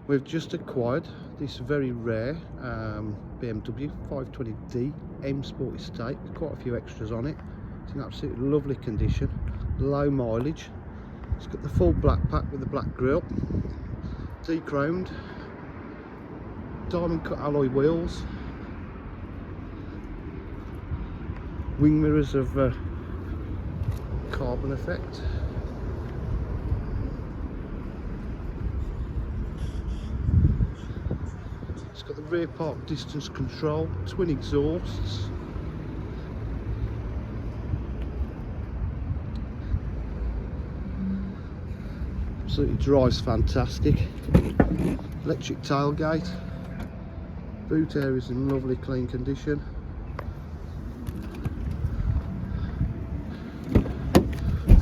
We've just acquired this very rare BMW 520D M Sport Estate with quite a few extras on it. It's in absolutely lovely condition, low mileage. It's got the full black pack with the black grille, de-chromed, diamond cut alloy wheels, wing mirrors of carbon effect. It's got the rear park distance control, twin exhausts, absolutely drives fantastic, electric tailgate, boot area is in lovely clean condition,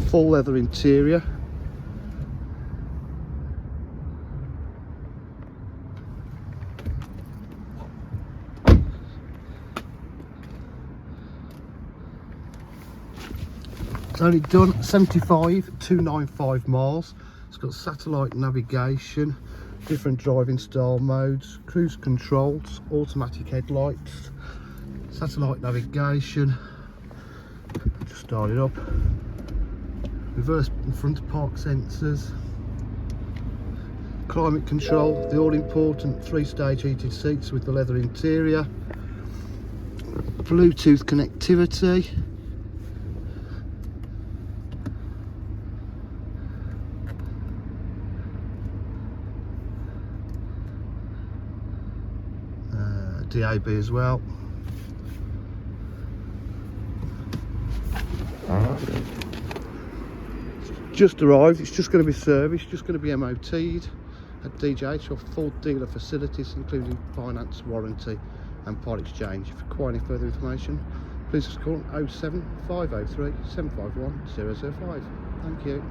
full leather interior, it's only done 75,295 miles. It's got satellite navigation, different driving style modes, cruise controls, automatic headlights, satellite navigation, just start it up, reverse and front park sensors, climate control, the all important 3-stage heated seats with the leather interior, Bluetooth connectivity, DAB as well. It's just arrived, it's just going to be serviced, just going to be MOT'd at DJH or full dealer facilities including finance, warranty and part exchange. If you require any further information, please just call 07503 751 005. Thank you.